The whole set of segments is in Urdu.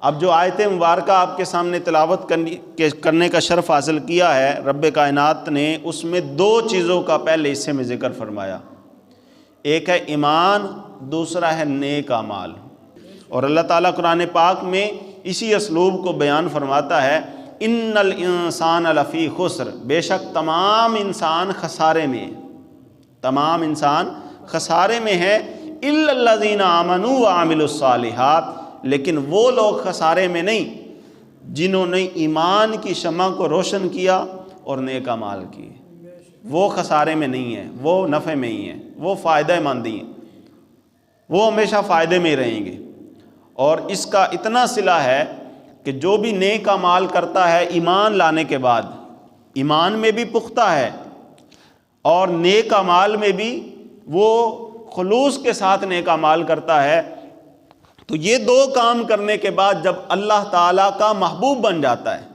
اب جو آیت مبارکہ آپ کے سامنے تلاوت کرنے کا شرف حاصل کیا ہے رب کائنات نے، اس میں دو چیزوں کا پہلے حصے میں ذکر فرمایا، ایک ہے ایمان، دوسرا ہے نیک اعمال۔ اور اللہ تعالیٰ قرآن پاک میں اسی اسلوب کو بیان فرماتا ہے، ان الانسان لفی خسر، بے شک تمام انسان خسارے میں، تمام انسان خسارے میں ہے، الا الذین آمنوا وعملوا الصالحات، لیکن وہ لوگ خسارے میں نہیں جنہوں نے ایمان کی شمع کو روشن کیا اور نیک اعمال کیے، وہ خسارے میں نہیں ہیں، وہ نفع میں ہی ہیں، وہ فائدہ مندی ہیں، وہ ہمیشہ فائدے میں رہیں گے۔ اور اس کا اتنا صلہ ہے کہ جو بھی نیک اعمال کرتا ہے ایمان لانے کے بعد، ایمان میں بھی پختہ ہے اور نیک اعمال میں بھی وہ خلوص کے ساتھ نیک اعمال کرتا ہے، تو یہ دو کام کرنے کے بعد جب اللہ تعالیٰ کا محبوب بن جاتا ہے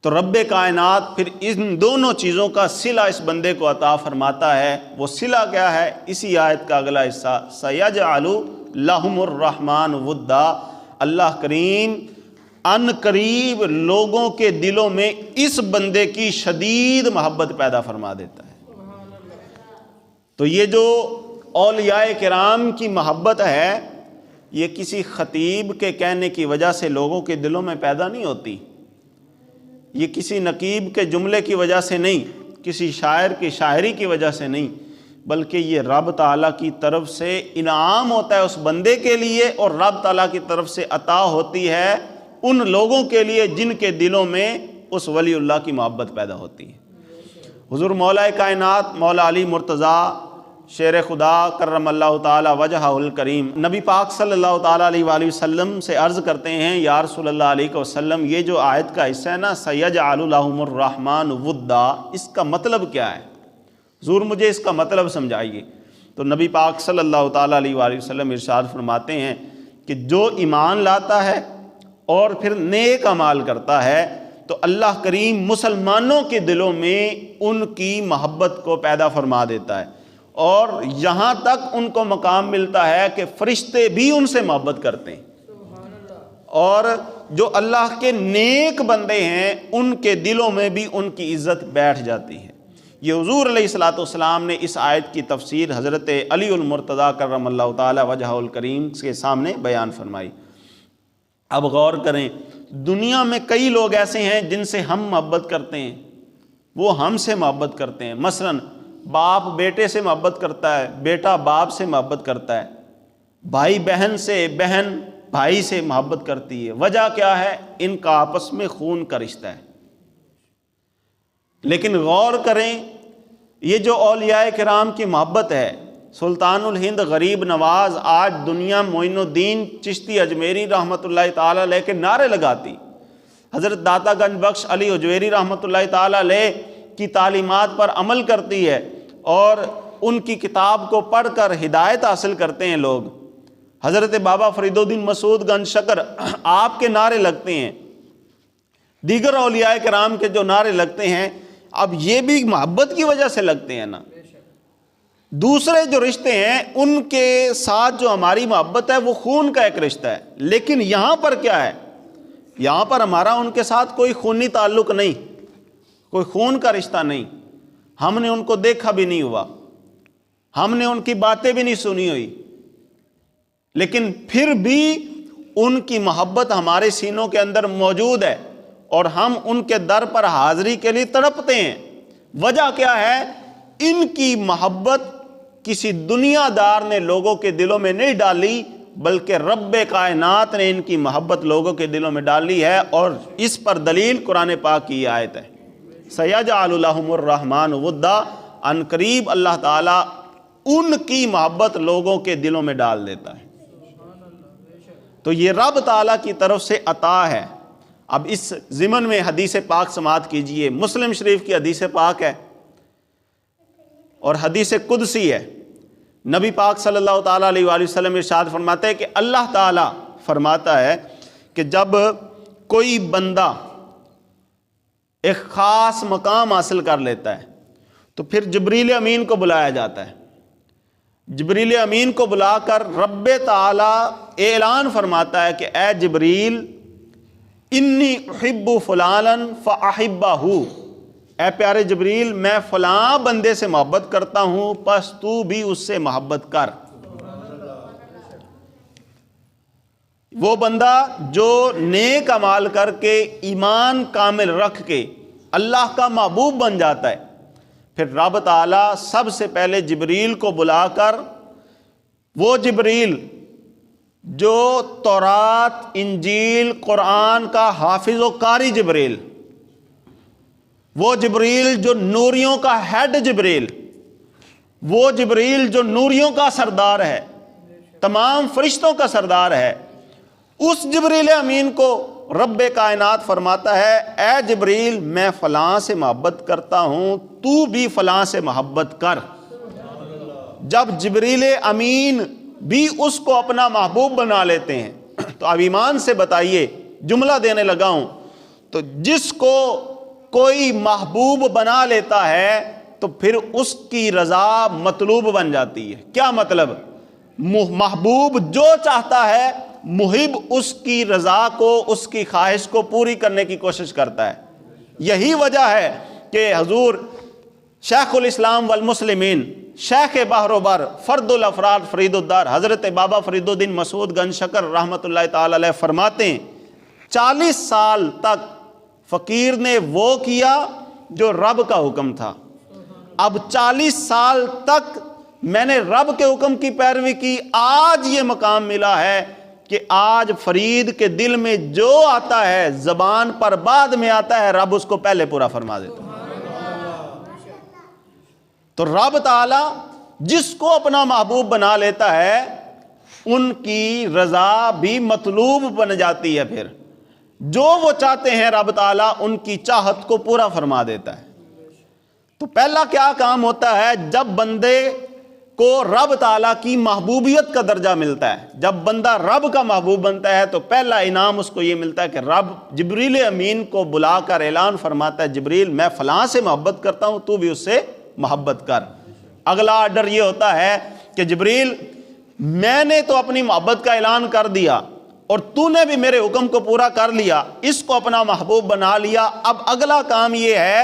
تو رب کائنات پھر ان دونوں چیزوں کا صلہ اس بندے کو عطا فرماتا ہے۔ وہ صلہ کیا ہے؟ اسی آیت کا اگلا حصہ، سَيَجْعَلُ لَهُمُ الرَّحْمَنُ وُدًّا، اللہ کریم ان قریب لوگوں کے دلوں میں اس بندے کی شدید محبت پیدا فرما دیتا ہے۔ تو یہ جو اولیاء کرام کی محبت ہے، یہ کسی خطیب کے کہنے کی وجہ سے لوگوں کے دلوں میں پیدا نہیں ہوتی، یہ کسی نقیب کے جملے کی وجہ سے نہیں، کسی شاعر کی شاعری کی وجہ سے نہیں، بلکہ یہ رب تعالیٰ کی طرف سے انعام ہوتا ہے اس بندے کے لیے، اور رب تعالیٰ کی طرف سے عطا ہوتی ہے ان لوگوں کے لیے جن کے دلوں میں اس ولی اللہ کی محبت پیدا ہوتی ہے۔ حضور مولا کائنات مولا علی مرتضیٰ شیر خدا کرم اللہ تعالی وجہہ الکریم نبی پاک صلی اللہ تعالیٰ علیہ وآلہ وسلم سے عرض کرتے ہیں، یا رسول اللہ علیہ وسلم، یہ جو آیت کا حصہ ہے نا، سَيَجْعَلُ لَهُمُ الرَّحْمَنُ وُدًّا، اس کا مطلب کیا ہے؟ حضور مجھے اس کا مطلب سمجھائیے۔ تو نبی پاک صلی اللہ تعالیٰ علیہ وآلہ وسلم ارشاد فرماتے ہیں کہ جو ایمان لاتا ہے اور پھر نیک اعمال کرتا ہے تو اللہ کریم مسلمانوں کے دلوں میں ان کی محبت کو پیدا فرما دیتا ہے، اور یہاں تک ان کو مقام ملتا ہے کہ فرشتے بھی ان سے محبت کرتے ہیں، اور جو اللہ کے نیک بندے ہیں ان کے دلوں میں بھی ان کی عزت بیٹھ جاتی ہے۔ یہ حضور علیہ الصلوۃ والسلام نے اس آیت کی تفسیر حضرت علی المرتضیٰ کرم اللہ تعالی وجہہ الکریم کے سامنے بیان فرمائی۔ اب غور کریں، دنیا میں کئی لوگ ایسے ہیں جن سے ہم محبت کرتے ہیں، وہ ہم سے محبت کرتے ہیں، مثلاً باپ بیٹے سے محبت کرتا ہے، بیٹا باپ سے محبت کرتا ہے، بھائی بہن سے، بہن بھائی سے محبت کرتی ہے۔ وجہ کیا ہے؟ ان کا آپس میں خون کا رشتہ ہے۔ لیکن غور کریں، یہ جو اولیاء کرام کی محبت ہے، سلطان الہند غریب نواز آج دنیا معین الدین چشتی اجمیری رحمۃ اللہ تعالی علیہ کے نعرے لگاتی، حضرت داتا گنج بخش علی حجویری رحمۃ اللہ تعالی علیہ کی تعلیمات پر عمل کرتی ہے، اور ان کی کتاب کو پڑھ کر ہدایت حاصل کرتے ہیں لوگ۔ حضرت بابا فرید الدین مسعود گنج شکر آپ کے نعرے لگتے ہیں، دیگر اولیاء کرام کے جو نعرے لگتے ہیں، اب یہ بھی محبت کی وجہ سے لگتے ہیں نا۔ دوسرے جو رشتے ہیں ان کے ساتھ جو ہماری محبت ہے وہ خون کا ایک رشتہ ہے، لیکن یہاں پر کیا ہے؟ یہاں پر ہمارا ان کے ساتھ کوئی خونی تعلق نہیں، کوئی خون کا رشتہ نہیں، ہم نے ان کو دیکھا بھی نہیں ہوا، ہم نے ان کی باتیں بھی نہیں سنی ہوئی، لیکن پھر بھی ان کی محبت ہمارے سینوں کے اندر موجود ہے، اور ہم ان کے در پر حاضری کے لیے تڑپتے ہیں۔ وجہ کیا ہے؟ ان کی محبت کسی دنیا دار نے لوگوں کے دلوں میں نہیں ڈالی، بلکہ رب کائنات نے ان کی محبت لوگوں کے دلوں میں ڈالی ہے، اور اس پر دلیل قرآن پاک کی آیت ہے، سَيَجْعَلُ لَهُمُ الرَّحْمَنُ وُدًّا، ان قریب اللہ تعالیٰ ان کی محبت لوگوں کے دلوں میں ڈال دیتا ہے۔ تو یہ رب تعالیٰ کی طرف سے عطا ہے۔ اب اس ضمن میں حدیث پاک سماعت کیجئے، مسلم شریف کی حدیث پاک ہے اور حدیث قدسی ہے۔ نبی پاک صلی اللہ تعالیٰ علیہ وآلہ وسلم ارشاد فرماتے ہیں کہ اللہ تعالیٰ فرماتا ہے کہ جب کوئی بندہ ایک خاص مقام حاصل کر لیتا ہے تو پھر جبریل امین کو بلایا جاتا ہے۔ جبریل امین کو بلا کر رب تعالی اعلان فرماتا ہے کہ اے جبریل انی احب فلانا فاحبہ، اے پیارے جبریل میں فلاں بندے سے محبت کرتا ہوں پس تو بھی اس سے محبت کر۔ وہ بندہ جو نیک اعمال کر کے ایمان کامل رکھ کے اللہ کا محبوب بن جاتا ہے، پھر رب تعالیٰ سب سے پہلے جبریل کو بلا کر، وہ جبریل جو تورات، انجیل، قرآن کا حافظ و قاری جبریل، وہ جبریل جو نوریوں کا ہیڈ جبریل، وہ جبریل جو نوریوں کا سردار ہے، تمام فرشتوں کا سردار ہے، اس جبریل امین کو رب کائنات فرماتا ہے اے جبریل میں فلاں سے محبت کرتا ہوں تو بھی فلاں سے محبت کر۔ جب جبریل امین بھی اس کو اپنا محبوب بنا لیتے ہیں تو اب ایمان سے بتائیے، جملہ دینے لگا ہوں، تو جس کو کوئی محبوب بنا لیتا ہے تو پھر اس کی رضا مطلوب بن جاتی ہے۔ کیا مطلب؟ محبوب جو چاہتا ہے محب اس کی رضا کو، اس کی خواہش کو پوری کرنے کی کوشش کرتا ہے۔ یہی وجہ ہے کہ حضور شیخ الاسلام والمسلمین، شیخ بحر و بر، فرد الافراد فرید الدار، حضرت بابا فرید الدین مسعود گنج شکر رحمۃ اللہ تعالی علیہ فرماتے ہیں 40 سال تک فقیر نے وہ کیا جو رب کا حکم تھا، اب 40 سال تک میں نے رب کے حکم کی پیروی کی، آج یہ مقام ملا ہے کہ آج فرید کے دل میں جو آتا ہے زبان پر بعد میں آتا ہے، رب اس کو پہلے پورا فرما دیتا ہے۔ تو رب تعالی جس کو اپنا محبوب بنا لیتا ہے ان کی رضا بھی مطلوب بن جاتی ہے، پھر جو وہ چاہتے ہیں رب تعالی ان کی چاہت کو پورا فرما دیتا ہے۔ تو پہلا کیا کام ہوتا ہے؟ جب بندے کو رب تعالیٰ کی محبوبیت کا درجہ ملتا ہے، جب بندہ رب کا محبوب بنتا ہے تو پہلا انعام اس کو یہ ملتا ہے کہ رب جبریل امین کو بلا کر اعلان فرماتا ہے جبریل میں فلاں سے محبت کرتا ہوں تو بھی اس سے محبت کر۔ اگلا آرڈر یہ ہوتا ہے کہ جبریل میں نے تو اپنی محبت کا اعلان کر دیا اور تو نے بھی میرے حکم کو پورا کر لیا، اس کو اپنا محبوب بنا لیا، اب اگلا کام یہ ہے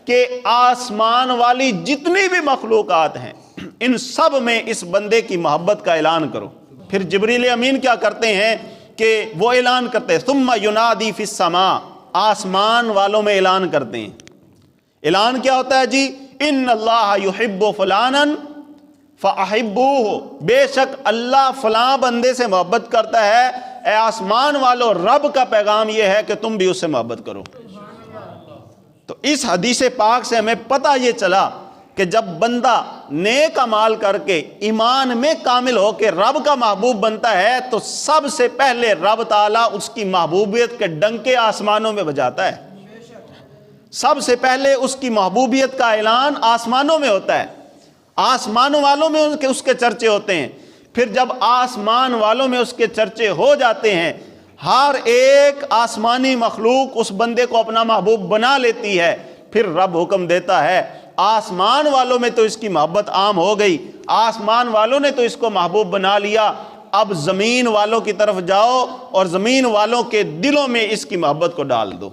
کہ آسمان والی جتنی بھی مخلوقات ہیں ان سب میں اس بندے کی محبت کا اعلان کرو۔ پھر جبریل امین کیا کرتے ہیں کہ وہ اعلان کرتے ہیں ثم ینادی فی السماء، آسمان والوں میں اعلان کرتے ہیں۔ اعلان کیا ہوتا ہے جی؟ ان اللہ یحب فلانا فاحبوہ، بے شک اللہ فلاں بندے سے محبت کرتا ہے، اے آسمان والو رب کا پیغام یہ ہے کہ تم بھی اس سے محبت کرو۔ تو اس حدیث پاک سے ہمیں پتہ یہ چلا کہ جب بندہ نیک اعمال کر کے ایمان میں کامل ہو کے رب کا محبوب بنتا ہے تو سب سے پہلے رب تعالیٰ اس کی محبوبیت کے ڈنکے آسمانوں میں بجاتا ہے۔ سب سے پہلے اس کی محبوبیت کا اعلان آسمانوں میں ہوتا ہے، آسمانوں والوں میں اس کے چرچے ہوتے ہیں۔ پھر جب آسمان والوں میں اس کے چرچے ہو جاتے ہیں، ہر ایک آسمانی مخلوق اس بندے کو اپنا محبوب بنا لیتی ہے، پھر رب حکم دیتا ہے آسمان والوں میں تو اس کی محبت عام ہو گئی، آسمان والوں نے تو اس کو محبوب بنا لیا، اب زمین والوں کی طرف جاؤ اور زمین والوں کے دلوں میں اس کی محبت کو ڈال دو۔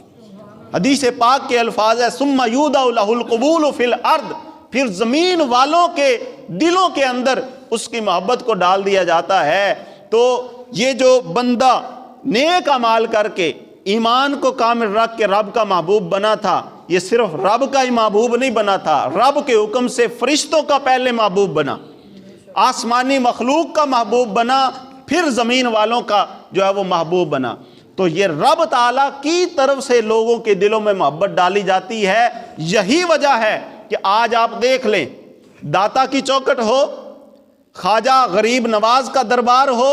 حدیث پاک کے الفاظ ہے ثم یودع لہ القبول فی الارض، پھر زمین والوں کے دلوں کے اندر اس کی محبت کو ڈال دیا جاتا ہے۔ تو یہ جو بندہ نیک اعمال کر کے ایمان کو کامل رکھ کے رب کا محبوب بنا تھا، یہ صرف رب کا ہی محبوب نہیں بنا تھا، رب کے حکم سے فرشتوں کا پہلے محبوب بنا، آسمانی مخلوق کا محبوب بنا، پھر زمین والوں کا جو ہے وہ محبوب بنا۔ تو یہ رب تعالیٰ کی طرف سے لوگوں کے دلوں میں محبت ڈالی جاتی ہے۔ یہی وجہ ہے کہ آج آپ دیکھ لیں، داتا کی چوکٹ ہو، خواجہ غریب نواز کا دربار ہو،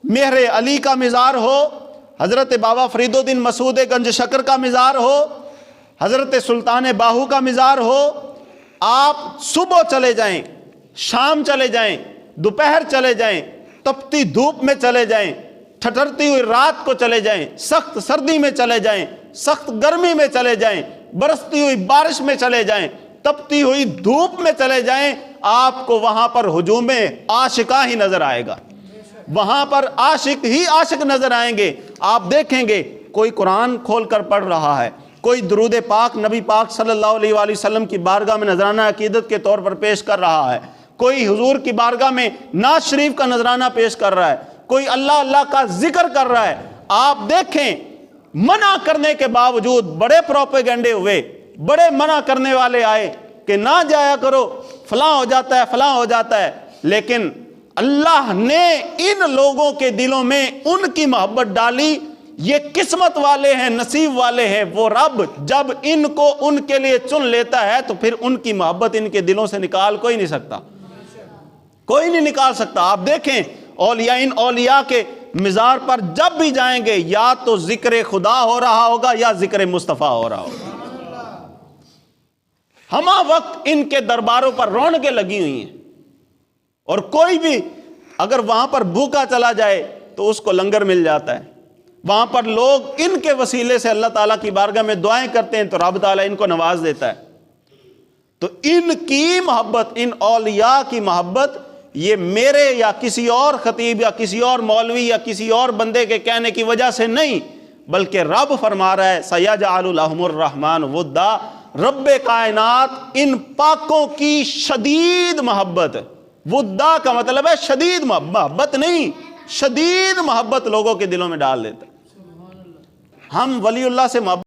مہر علی کا مزار ہو، حضرت بابا فرید الدین مسعود گنج شکر کا مزار ہو، حضرت سلطان باہو کا مزار ہو، آپ صبح چلے جائیں، شام چلے جائیں، دوپہر چلے جائیں، تپتی دھوپ میں چلے جائیں، ٹھٹرتی ہوئی رات کو چلے جائیں، سخت سردی میں چلے جائیں، سخت گرمی میں چلے جائیں، برستی ہوئی بارش میں چلے جائیں، تپتی ہوئی دھوپ میں چلے جائیں، آپ کو وہاں پر ہجوم عاشقاں ہی نظر آئے گا، وہاں پر عاشق ہی عاشق نظر آئیں گے۔ آپ دیکھیں گے کوئی قرآن کھول کر پڑھ رہا ہے، کوئی درود پاک نبی پاک صلی اللہ علیہ وآلہ وسلم کی بارگاہ میں نذرانہ عقیدت کے طور پر پیش کر رہا ہے، کوئی حضور کی بارگاہ میں نعت شریف کا نذرانہ پیش کر رہا ہے، کوئی اللہ اللہ کا ذکر کر رہا ہے۔ آپ دیکھیں منع کرنے کے باوجود بڑے پروپیگنڈے ہوئے، بڑے منع کرنے والے آئے کہ نہ جایا کرو، فلاں ہو جاتا ہے فلاں ہو جاتا ہے، لیکن اللہ نے ان لوگوں کے دلوں میں ان کی محبت ڈالی۔ یہ قسمت والے ہیں، نصیب والے ہیں، وہ رب جب ان کو ان کے لیے چن لیتا ہے تو پھر ان کی محبت ان کے دلوں سے نکال کوئی نہیں سکتا، کوئی نہیں نکال سکتا۔ آپ دیکھیں اولیاء، ان اولیاء کے مزار پر جب بھی جائیں گے یا تو ذکر خدا ہو رہا ہوگا یا ذکر مصطفیٰ ہو رہا ہوگا۔ ہمہ وقت ان کے درباروں پر رونقیں لگی ہوئی ہیں، اور کوئی بھی اگر وہاں پر بھوکا چلا جائے تو اس کو لنگر مل جاتا ہے۔ وہاں پر لوگ ان کے وسیلے سے اللہ تعالیٰ کی بارگاہ میں دعائیں کرتے ہیں تو رب تعالیٰ ان کو نواز دیتا ہے۔ تو ان کی محبت، ان اولیاء کی محبت، یہ میرے یا کسی اور خطیب یا کسی اور مولوی یا کسی اور بندے کے کہنے کی وجہ سے نہیں، بلکہ رب فرما رہا ہے سَيَجْعَلُ لَهُمُ الرَّحْمَنُ وُدًّا، رب کائنات ان پاکوں کی شدید محبت، ودا کا مطلب ہے شدید محبت نہیں، شدید محبت لوگوں کے دلوں میں ڈال دیتا ہے۔ ہم ولی اللہ سے محبت